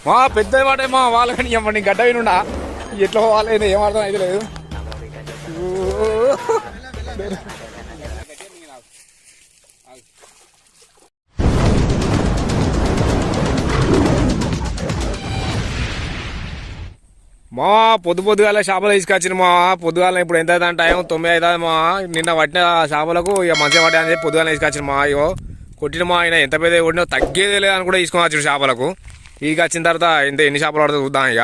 మా పెద్ద మాట మా వాళ్ళకని ఇవ్వండి గడ్డ వినుండా ఎట్లా పోవాలి ఏం అర్థం అయితే లేదు. మా పొద్దుగాల చేపలు తీసుకొచ్చిన మా పొద్దుగాల ఇప్పుడు ఎంత అవుతుంది టైం 9 అవుతుంది మా. నిన్న పట్టిన చేపలకు ఇక మంచిగా పట్టాయని చెప్పి పొద్దుగాల తీసుకొచ్చిన మా. ఇగో కొట్టిన మా ఆయన ఎంత పెద్ద కొట్టినా తగ్గేదే లేదని కూడా తీసుకొని వచ్చిన చేపలకు. ఇక వచ్చిన తర్వాత ఎన్ని చేపలు పడుతుంది చూద్దాం. ఇక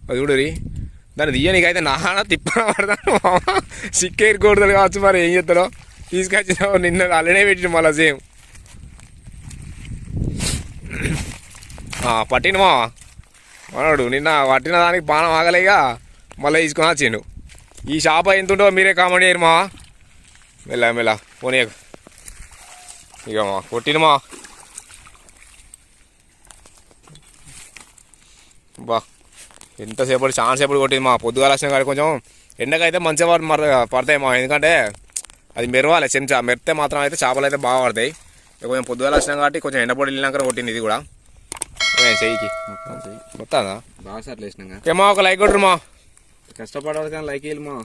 అది చూడరి దాన్ని తీయనికైతే నాన్న తిప్పన పడతాను మామ. సిక్కేరి కొడుతుంది కావచ్చు మరి ఏం చేస్తారో. తీసుకొచ్చిన నిన్న అల్లనే పెట్టిన మళ్ళీ సేమ్ పట్టిన మా మనోడు నిన్న పట్టిన దానికి బాణం ఆగలేక మళ్ళీ తీసుకొని వచ్చిండు. ఈ షాప్ ఎంత ఉంటుందో మీరే కామెంట్ చేయరు మా. మెల్ల మెల్ల పోనీ ఇక మా కొట్టిన మా. బా ఎంతసేపటి చాలా సేపటి కొట్టింది మా. పొద్దుగాల వచ్చిన కానీ కొంచెం ఎండకైతే మంచిగా పడతాయి మా. ఎందుకంటే అది మెరవాలి చెంచా మెరితే మాత్రం అయితే చేపలు అయితే బాగా పడతాయి. కొంచెం పొద్దుగాల వచ్చినాం కాబట్టి కొంచెం ఎండపొడి వెళ్ళినాక కొట్టింది ఇది కూడా చెయ్యికి మొత్తాదా బాగా సార్లు వేసినా ఏమా. ఒక లైక్ కొట్టరు మా. కష్టపడాలి కానీ లైక్ వేయాలి మా.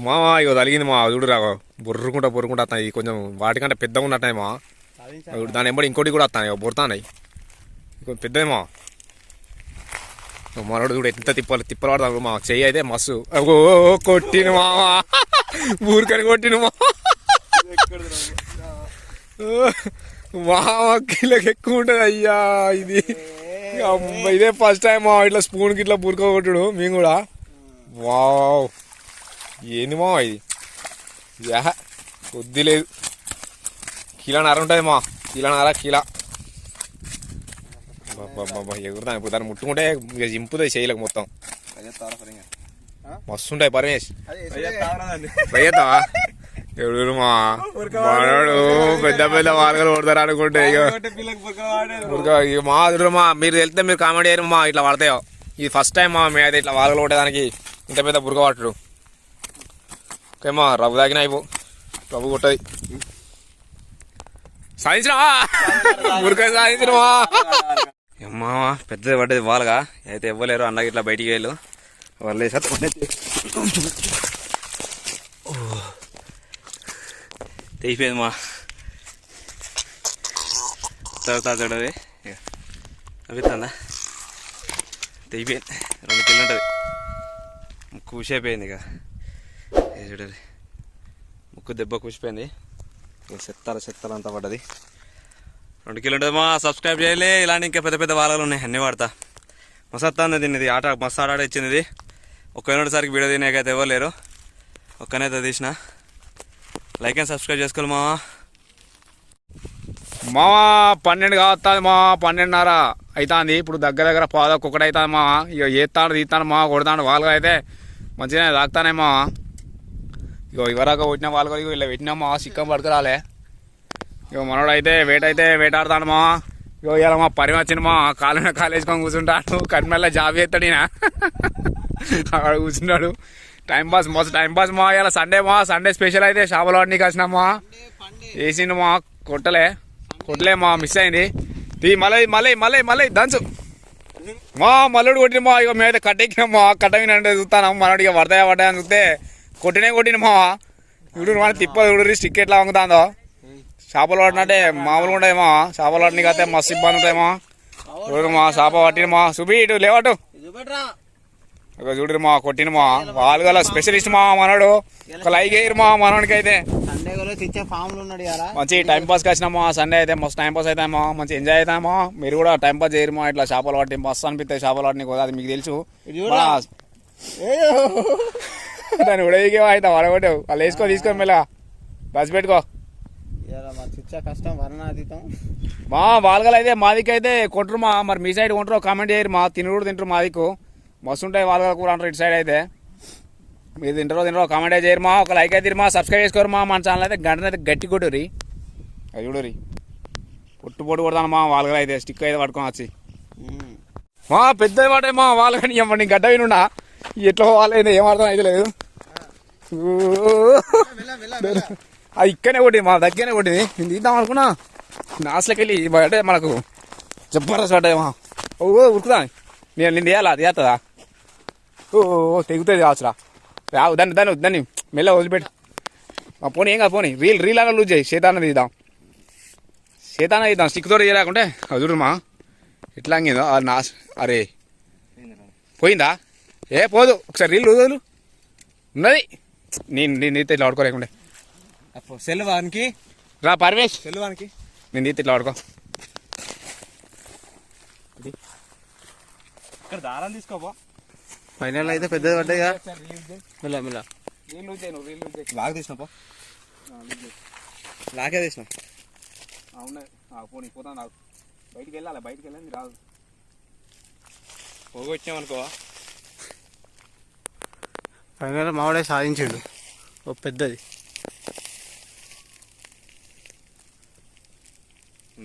మా ఇగో తలిగింది మా. చూడురా బొర్రుకుంటా వస్తాయి కొంచెం వాటికంటే పెద్దగా ఉన్నట్టున్నాయి మా. దాని ఎంబడి ఇంకోటి కూడా వస్తాయి బొరుతాయి కొంచెం పెద్దది మా. మనోడు చూడు ఎంత తిప్పలు పడతాడు మా. చెయ్యి అయితే మస్తు కొట్టిన మా. ఊరికని కొట్టిన మా. కిలోకి ఎక్కువ ఉంటుంది అయ్యా. ఇది ఇదే ఫస్ట్ టైం మా ఇట్లా స్పూన్కి ఇట్లా బురక కొట్టుడు మేము కూడా. వావ్ ఏంది మా ఇది. యా కొద్ది లేదు కిలోన్నర ఉంటుంది మా. కిలో బాబా ఎగురుతాను ఇప్పుడు. దాన్ని ముట్టుకుంటే ఇక చింపుతుంది చేయలేక మొత్తం. మస్తుంటాయి పరమేష్ భయ్యతావా. ఎవరు మా మనోడు పెద్ద పెద్ద వార్గలు కొడతారు అనుకుంటే ఇక మా అదురు మా. మీరు వెళ్తే మీరు కామెంట్ చేయరు మా ఇట్లా పడతాయో. ఇది ఫస్ట్ టైం మా మేము అయితే ఇట్లా వార్గలు కొట్టేదానికి ఇంత పెద్ద బురక పట్టుడు. ఓకేమా రవ్వు తాగిన అయిపో రవ్వు కొట్టది సాధించినవా బురక సాధించినవా. అమ్మా పెద్దది పడ్డది వాళ్ళగా అయితే ఇవ్వలేరు. అన్నకి ఇట్లా బయటికి వెళ్ళు వాళ్ళు తెగిపోయింది మా. చూడవి అవిస్తుందా తెగిపోయింది. 2 కిలో ఉంటుంది. ముక్కు కూసిపోయింది. ఇక చూడది ముక్కు దెబ్బ కూసిపోయింది. చెత్తాలు అంతా పడ్డది. 2 కిలో ఉంటుంది మా. సబ్స్క్రైబ్ చేయలే. ఇలాంటి ఇంకా పెద్ద పెద్ద వారాలు ఉన్నాయి అన్నీ వాడతా. మస్తు తిన్నది ఆట మస్తు ఆట ఇచ్చింది ఇది. ఒక్కసారికి వీడియో తినేకైతే ఇవ్వలేరు. ఒక్కనైతే తీసిన. లైక్ అండ్ సబ్స్క్రైబ్ చేసుకోవాలి మావా. 12 కావస్తుంది మా. 12:30 అవుతుంది ఇప్పుడు. దగ్గర 11 అవుతుంది మా. ఇక ఏస్తాడు తీస్తాను మా. కొడతాడు వాళ్ళగా అయితే మంచిగానే తాగుతానే మా. ఇగో ఇవరాక కొట్టిన వాళ్ళగా ఇలా పెట్టినా మా. చిక్కం పడుకురాలే. ఇక మనోడు అయితే వేటాడుతాడు మా. ఇగో ఇలా మా పని వచ్చింది మా. కాలు వేసుకొని కూర్చుంటాడు. కట్మెల్ల జాబ్ చేస్తాడు ఈయన. అక్కడ కూర్చుంటాడు. టైంపాస్ మస్తు టైంపాస్ మా. ఇలా సండే మా. సండే స్పెషల్ అయితే చేపలు పడినీకి వచ్చినా మా. వేసిండు మా. కొట్టలే మా. మిస్ అయింది. మళ్ళీ దంచు మా. మల్లుడు కొట్టిన మా. ఇక మేమైతే కట్టెక్కినాం మా. కట్టెక్కినంటే చూస్తాను మనోడు. ఇక పడతాయా అని చూస్తే కొట్టిన మా. ఇప్పుడు మన తిప్ప చూడు స్టిక్ ఎట్లా వంగుతుందో. చేపలు పడినట్టే మామూలుగా ఉంటాయి మా. చేపలు పడినీకి అయితే మస్తు ఇబ్బంది ఉంటాయి మా. చూడు మా చేప పట్టిన మా. సుబి ఇటు లేవటు ఇక చూడరు మా. కొట్టిన మా. వాళ్ళు గల స్పెషలిస్ట్ మా మనోడు. ఒక లైక్ వేయరు మా మనోడికి అయితే. మంచి టైం పాస్కి వచ్చినామా. సండే అయితే మస్తు టైం పాస్ అవుతామా. మంచి ఎంజాయ్ అవుతామా. మీరు కూడా టైం పాస్ చేయరు మా. ఇట్లా చేపలు పట్టి మస్తు అనిపిస్తాయి చేపలు పట్టిన కూడా. అది మీకు తెలుసు. దాన్ని ఉడవికే అవుతా వడగొట్టావు. వాళ్ళు వేసుకో తీసుకొని మెల్ల బస్ పెట్టుకో మా. వాళ్ళగల అయితే మాదికి అయితే కొట్టరు మా. మరి మీ సైడ్ కొంటారో కామెంట్ చేయరు మా. తినరు తింటారు మాదికు మస్తు ఉంటాయి వాళ్ళ కూర అంటారు ఇటు సైడ్ అయితే. మీరు తింటారో కామెంట్ అయితే చేయరు మా. ఒక లైక్ అయితే మా. సబ్స్క్రైబ్ చేసుకోరు మా. మన ఛానల్ అయితే గంటనైతే గట్టి కొట్టురి. అది చూడరి పొట్టు కొడతాను మా. వాళ్ళగా అయితే స్టిక్ అయితే పట్టుకొని వచ్చి మా. పెద్ద మాట మా. వాళ్ళకని ఇవ్వండి గడ్డ వినుండా ఎట్లా పోవాలి ఏం అర్థం అయితే లేదు. అది ఇక్కడనే కొట్టింది మా. దగ్గరనే కొట్టింది. నేను తీద్దాం అనుకున్నా. నాసులకి వెళ్ళి అంటే మనకు జబర్దస్త్ పడ్డాయి మా. ఓ ఉరుకుతా నేను తీయాలా తీస్తుందా ఓ తెగుతుంది కావచ్చురా రావు దాన్ని మెల్ల వదిలిపెట్టు పోనీ ఏం కాదు పోనీ రీల్ అన్న లూజ్ చేయి చేతాన తీద్దాం స్టిక్ తోటి చేయలేకుంటే అది చూడమా ఎట్లా అంగిందో అరే పోయిందా ఏ పోదు ఒకసారి రీల్ లూజులు ఉన్నది నేను తీస్తే ఇట్లా ఆడుకోలేకుండే సెల్వానికి రా పరమేష్ సెల్వానికి నేను తీస్తే ఇట్లా ఆడుకో ఇక్కడ దారం తీసుకోపో ఫైనల్ అయితే పెద్దది పడ్డాయి మెల్ల మెల్ల లాగ్ తీసినాపో లాగే తీసినా అవునా పోనీ పోతాను నాకు బయటికి వెళ్ళాలి రాదు పోగు వచ్చామనుకో ఫైనల్ మావాడే సాధించిండు ఓ పెద్దది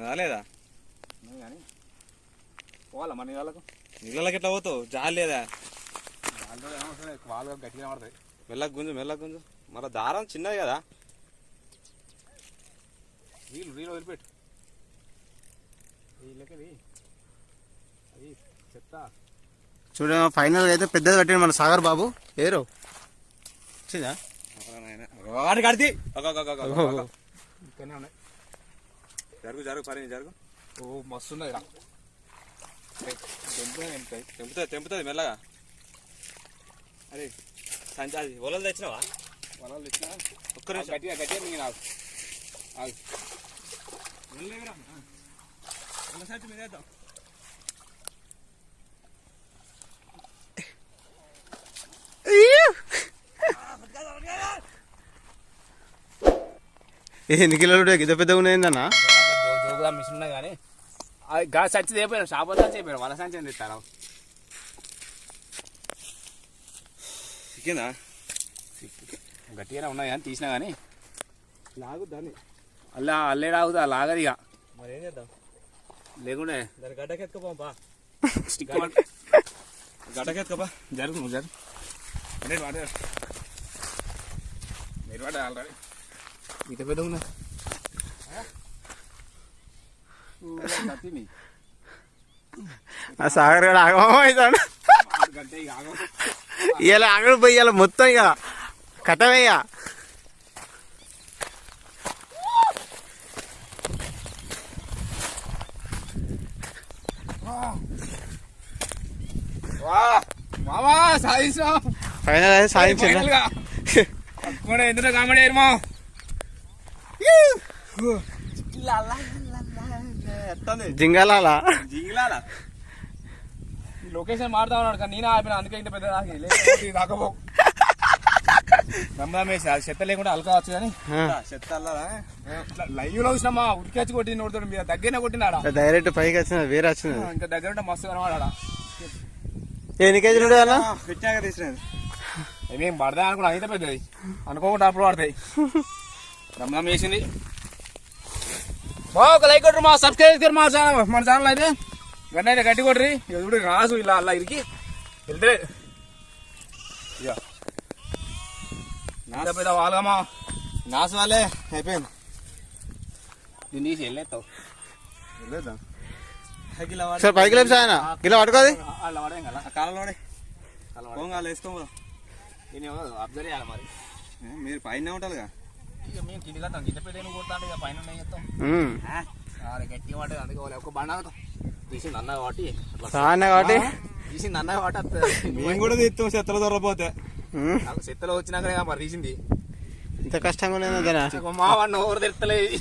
రాలేదా కానీ పోవాలా మన వాళ్ళకు నీళ్ళకి ఎట్లా పోతావు జాలి లేదా వాళ్ళు గట్టిగా పడతాయి మెల్లగా గుంజు మళ్ళీ దారం చిన్నది కదా రీల్ వదిలిపెట్టు వీళ్ళకి అది చెప్తా చూడ ఫైనల్ అయితే పెద్దది కట్టిండు మన సాగర్ బాబు ఏరో వచ్చిందా వాడిని కడితే ఇక్కడనే ఉన్నాయి జరుగు పని జరుగు ఓ మస్తు ఉన్నది రా తెంపుతుంది మెల్లగా అరే సంచాది వలలు తెచ్చినావా వలలు తెచ్చినా ఒక్క నిమిషం గట్టిగా మింగి నాకు మీదేద్దాం ఎన్ని కిలోలు గిద్ద పెద్దగా ఉన్నాయిందన్నా జోగుదా మిషన్ ఉన్నాయి కానీ గా సంచి అయిపోయాను షాప్ సంచి అయిపోయాను వల సంచి అని తెస్తాను చిక్కిందా గట్టిగానే ఉన్నాయి కానీ తీసినా కానీ లాగు దాన్ని అల్లే రాగుతా లాగదు ఇక మరి ఏం చేద్దాం లేకుండే దాని గడ్డకెత్తుకోపా స్టిక్ గడ్డకెత్తుకోపా జరుగు నువ్వు జరుగు మీరు వాడే ఆల్రెడీ ఇంత పెద్ద ఉన్నా ఆ సాగర్ గడ ఆగమవుతాడు ఇవాళ ఆగడు పోయి ఇవాళ మొత్తం ఇక కథమే ఇక మామా సాధించా ఫైనల్ అయితే సాధించింది ఎందుకు కామెడీ ఏమో జింగాల జింగిలాలా లొకేషన్ మారుతా ఉన్నాడు కానీ నేను ఆపిన అందుకే ఇంత పెద్ద రాకపో రమ్మేసి అది చెత్త లేకుండా అలకా వచ్చు కానీ చెత్త అల్లరా లైవ్ లో చూసినామా ఉరికి వచ్చి కొట్టి నోడుతాడు మీద దగ్గరనే కొట్టినాడా డైరెక్ట్ పైకి వచ్చిన వేరే వచ్చినది ఇంకా దగ్గర ఉంటే మస్తు కనవాడా ఎన్ని కేజీలు అన్న పెట్టాక తీసినది ఏమేం పడదా అనుకున్నా అయితే పెద్దది అనుకోకుండా అప్పుడు పడతాయి రమ్మం వేసింది ఒక లైక్ కొట్టరు మా సబ్స్క్రైబ్ మా ఛానల్ అయితే గన్న అయితే గట్టి కొట్టరి ఎదుడు రాసు ఇలా అలా ఇరికి వెళ్తే ఇక నా పెద్ద వాళ్ళమా నాసు వాళ్ళే అయిపోయింది దీన్ని తీసి వెళ్ళేస్తావు వెళ్ళేద్దాం సార్ పైకి లేపు సాయన గిలా పట్టుకోది అలా పడేం కదా కాలంలో పోగా వేసుకోం నేను అబ్జర్వ్ చేయాలి మరి మీరు పైన ఉంటారుగా ఇక మేము కింది కట్టాం కింద పెద్ద కొడతాం ఇక పైన చేస్తాం గట్టిగా పట్టేది అందుకే ఒక బండ తీసింది అన్న కాబట్టి సాయన కాబట్టి తీసింది అన్న కాబట్టి మేము కూడా తీస్తాం చెత్తలు దొరకపోతే నాకు చెత్తలో వచ్చినాక మరి తీసింది ఇంత కష్టంగా ఉన్నది మా వాడిని ఎవరు తెస్తలేదు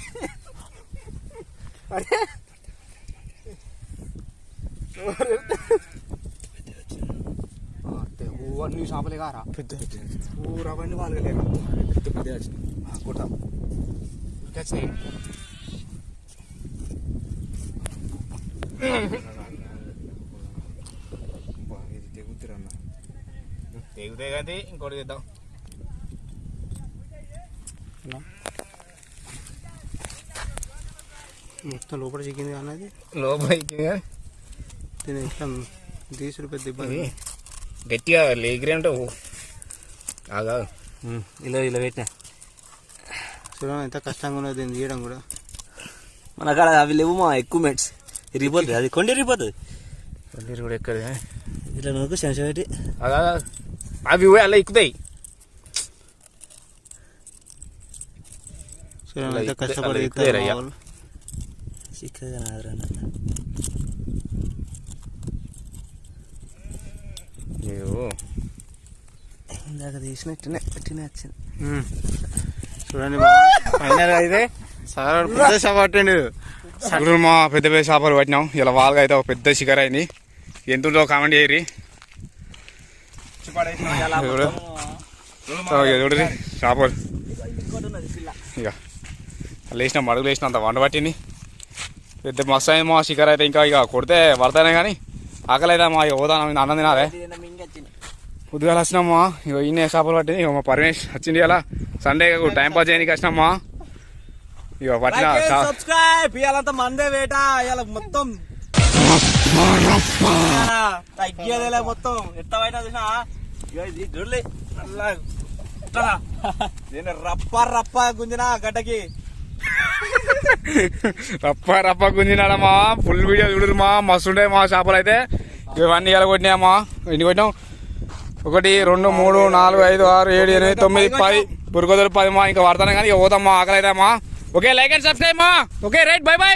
అన్ని షాపులే కారా ఊరవండి వాళ్ళు లేక పెద్ద కొట్ట వచ్చినాయి ఇది తెగుతురన్న తెగుతే కదా ఇంకోటి చేద్దాం మొత్తం లోపల చిక్కింది అన్నది లోపలికి దీని ఇష్టం తీసుడు పెద్ద ఇబ్బంది గట్టిగా లేగిరే ఉంటావు ఆగా ఇలా పెట్టినా చూడండి ఎంత కష్టంగా ఉన్నది దీన్ని తీయడం కూడా మన కాడ అవి లేవు మా ఎక్కువ మెట్స్ ఇరిగిపోతుంది అది కొండ ఇరిగిపోతుంది నీరు కూడా ఎక్కదు ఇట్లా నువ్వు శంష పెట్టి అవి పోయి అలా ఎక్కుతాయి. చూడండి ఎంత కష్టపడి అలా తీస్తారు ఎక్కుతారు అయ్యా. మా వాళ్ళు. చిక్కగా నాదరన్న అయ్యో ఇందాక తీసినట్టునే పెట్టిన వచ్చింది. చూడండి ఫైనల్ అయితే సాగర్ పెద్ద చేప పట్టిండు. ఇప్పుడు మా పెద్ద పెద్ద చేపలు పట్టినాం. ఇలా వాళ్ళకి అయితే ఒక పెద్ద శిఖర అయింది. ఎంత ఉంటుందో కామెంట్ చేయరి. చూడండి చేపలు ఇక లేచిన మడుగులు వేసిన అంత వంట పట్టింది. పెద్ద మస్తు అయింది మా శిఖర అయితే. ఇంకా ఇక కొడితే పడతానే కానీ ఆకలి అయితే మా ఇక పోదాం అన్నం తినాలే. పొద్దుగాల వచ్చినామా ఇక ఇన్ని చేపలు పట్టింది. ఇక మా పరమేష్ వచ్చింది ఇలా సండే టైం పాస్ చేయడానికి వచ్చినామా. ఇక పట్టిన సబ్స్క్రైబ్ ఇవాళంతా మందే వేట ఇవాళ మొత్తం తగ్గేదేలే మొత్తం ఎట్ట బయట చూసినా చూడలే రప్ప రప్ప గుంజిన గడ్డకి రప్ప గుంజినాడమ్మా. ఫుల్ వీడియో చూడరు మా మస్తు ఉండే మా చేపలు అయితే. ఇవన్నీ ఇలా కొట్టినాయమ్మా. ఎన్ని కొట్టినాం? 1 2 3 4 5 6 7 8 9 10 పురుగోదలు 10 మా. ఇంకా పడతానే కానీ ఇక పోతామ్మా ఆకలి అయితే అమ్మా. ఓకే లైక్ అండ్ సబ్స్క్రైబ్ మా. Okay right by by.